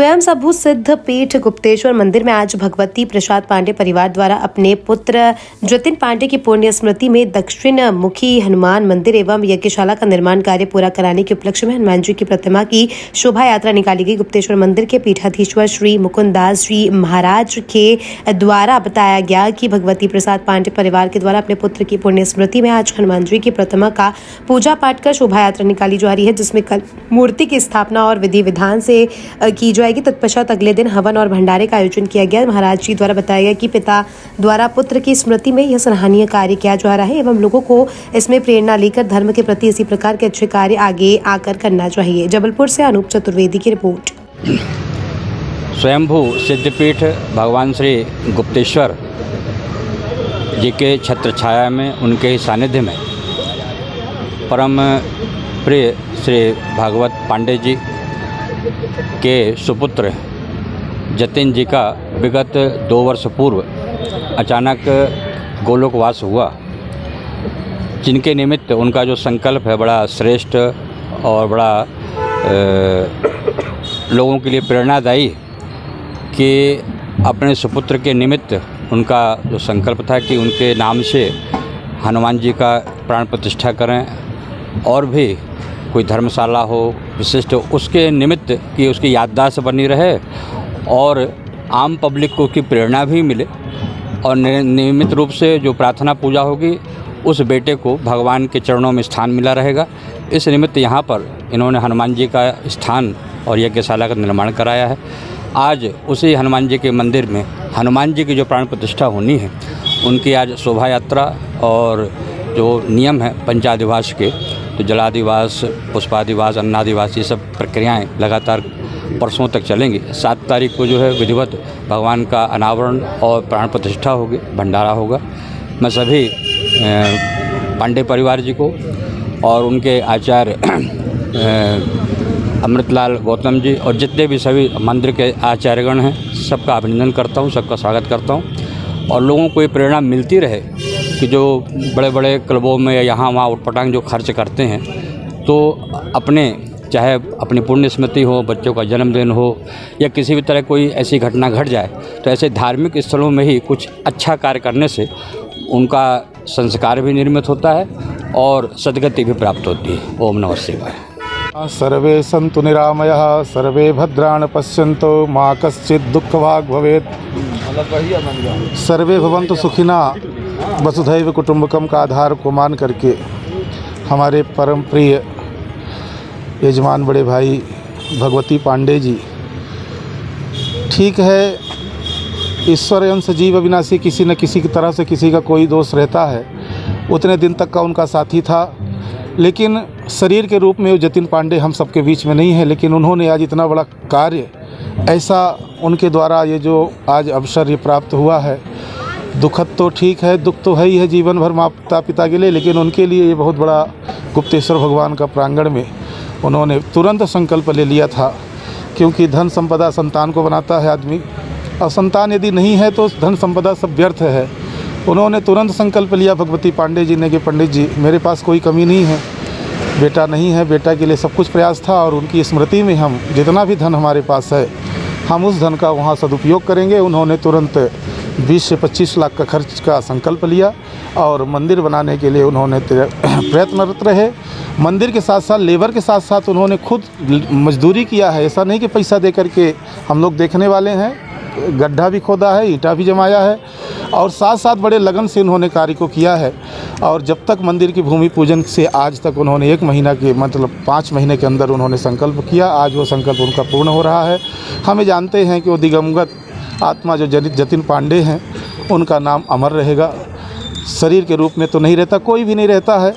स्वयं सभु सिद्ध पीठ गुप्तेश्वर मंदिर में आज भगवती प्रसाद पांडे परिवार द्वारा अपने पुत्र जतिन पांडे की पुण्य स्मृति में दक्षिण मुखी हनुमान मंदिर एवं यज्ञशाला का निर्माण कार्य पूरा कराने के उपलक्ष्य में हनुमान जी की प्रतिमा की शोभा यात्रा निकाली गई। गुप्तेश्वर मंदिर के पीठाधीश्वर श्री मुकुंद दास जी महाराज के द्वारा बताया गया कि भगवती प्रसाद पांडे परिवार के द्वारा अपने पुत्र की पुण्य स्मृति में आज हनुमान जी की प्रतिमा का पूजा पाठ कर शोभा यात्रा निकाली जा रही है, जिसमें कल मूर्ति की स्थापना और विधि विधान से की जाएगी। तत्पश्चात अगले दिन हवन और भंडारे का आयोजन किया गया। महाराज जी द्वारा बताया गया कि पिता द्वारा पुत्र की स्मृति में यह सराहनीय कार्य किया जा रहा है एवं लोगों को इसमें प्रेरणा लेकर धर्म के प्रति इसी प्रकार के अच्छे कार्य आगे आकर करना चाहिए। जबलपुर से अनूप चतुर्वेदी की रिपोर्ट। स्वयंभू सिद्धपीठ भगवान श्री गुप्तेश्वर जी के छत्र छाया में, उनके ही सानिध्य में परम प्रिय श्री भागवत पांडे जी के सुपुत्र जतिन जी का विगत 2 वर्ष पूर्व अचानक गोलोकवास हुआ, जिनके निमित्त उनका जो संकल्प है बड़ा श्रेष्ठ और बड़ा लोगों के लिए प्रेरणादायी कि अपने सुपुत्र के निमित्त उनका जो संकल्प था कि उनके नाम से हनुमान जी का प्राण प्रतिष्ठा करें और भी कोई धर्मशाला हो विशिष्ट, उसके निमित्त कि उसकी याददाश्त बनी रहे और आम पब्लिक को की प्रेरणा भी मिले और नियमित रूप से जो प्रार्थना पूजा होगी उस बेटे को भगवान के चरणों में स्थान मिला रहेगा। इस निमित्त यहाँ पर इन्होंने हनुमान जी का स्थान और यज्ञशाला का निर्माण कराया है। आज उसी हनुमान जी के मंदिर में हनुमान जी की जो प्राण प्रतिष्ठा होनी है, उनकी आज शोभा यात्रा और जो नियम है पंचादिवास के, तो जलादिवास, पुष्पादिवास, अन्नादिवास, ये सब प्रक्रियाएं लगातार परसों तक चलेंगी। 7 तारीख को जो है विधिवत भगवान का अनावरण और प्राण प्रतिष्ठा होगी, भंडारा होगा। मैं सभी पांडे परिवार जी को और उनके आचार्य अमृतलाल गौतम जी और जितने भी सभी मंदिर के आचार्यगण हैं, सबका अभिनंदन करता हूँ, सबका स्वागत करता हूँ। और लोगों को ये प्रेरणा मिलती रहे कि जो बड़े बड़े क्लबों में या यहाँ वहाँ उटपटांग जो खर्च करते हैं, तो अपने चाहे अपनी पुण्य स्मृति हो, बच्चों का जन्मदिन हो या किसी भी तरह कोई ऐसी घटना घट जाए, तो ऐसे धार्मिक स्थलों में ही कुछ अच्छा कार्य करने से उनका संस्कार भी निर्मित होता है और सद्गति भी प्राप्त होती है। ओम नमः शिवाय। सर्वे सन्तु निरामयाः, सर्वे भद्राणि पश्यन्तु, मा कश्चित् दुःखभाग् भवेत्, सर्वे भवन्तु सुखिनः। वसुधैव कुटुम्बकम का आधार को मान करके हमारे परम प्रिय यजमान बड़े भाई भगवती पांडे जी, ठीक है ईश्वर अंश जीव अविनाशी, किसी न किसी की तरह से किसी का कोई दोष रहता है, उतने दिन तक का उनका साथी था, लेकिन शरीर के रूप में जतिन पांडे हम सबके बीच में नहीं है, लेकिन उन्होंने आज इतना बड़ा कार्य, ऐसा उनके द्वारा ये जो आज अवसर ये प्राप्त हुआ है, दुखद तो ठीक है, दुख तो है ही है जीवन भर माता पिता के लिए, लेकिन उनके लिए ये बहुत बड़ा गुप्तेश्वर भगवान का प्रांगण में उन्होंने तुरंत संकल्प ले लिया था, क्योंकि धन संपदा संतान को बनाता है आदमी, और संतान यदि नहीं है तो धन संपदा सब व्यर्थ है। उन्होंने तुरंत संकल्प लिया भगवती पांडे जी ने कि पंडित जी मेरे पास कोई कमी नहीं है, बेटा नहीं है, बेटा के लिए सब कुछ प्रयास था और उनकी स्मृति में हम जितना भी धन हमारे पास है हम उस धन का वहाँ सदुपयोग करेंगे। उन्होंने तुरंत 20 से 25 लाख का खर्च का संकल्प लिया और मंदिर बनाने के लिए उन्होंने प्रयत्नरत रहे। मंदिर के साथ साथ लेबर के साथ साथ उन्होंने खुद मजदूरी किया है, ऐसा नहीं कि पैसा दे करके हम लोग देखने वाले हैं, गड्ढा भी खोदा है, ईंटा भी जमाया है और साथ साथ बड़े लगन से उन्होंने कार्य को किया है। और जब तक मंदिर की भूमि पूजन से आज तक उन्होंने 1 महीना के मतलब 5 महीने के अंदर उन्होंने संकल्प किया, आज वो संकल्प उनका पूर्ण हो रहा है। हमें जानते हैं कि वो दिगंगत आत्मा जो जतिन पांडे हैं, उनका नाम अमर रहेगा। शरीर के रूप में तो नहीं रहता, कोई भी नहीं रहता है,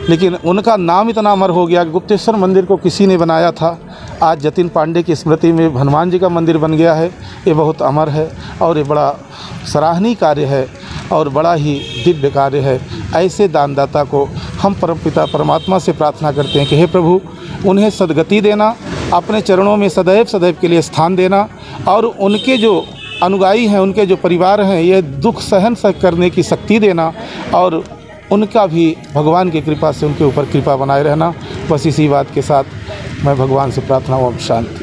लेकिन उनका नाम इतना अमर हो गया कि गुप्तेश्वर मंदिर को किसी ने बनाया था, आज जतिन पांडे की स्मृति में हनुमान जी का मंदिर बन गया है। ये बहुत अमर है और ये बड़ा सराहनीय कार्य है और बड़ा ही दिव्य कार्य है। ऐसे दानदाता को हम परमपिता परमात्मा से प्रार्थना करते हैं कि हे प्रभु उन्हें सद्गति देना, अपने चरणों में सदैव सदैव के लिए स्थान देना और उनके जो अनुगामी हैं, उनके जो परिवार हैं, ये दुख सहन करने की शक्ति देना और उनका भी भगवान की कृपा से उनके ऊपर कृपा बनाए रहना। बस इसी बात के साथ मैं भगवान से प्रार्थना ओम शांति।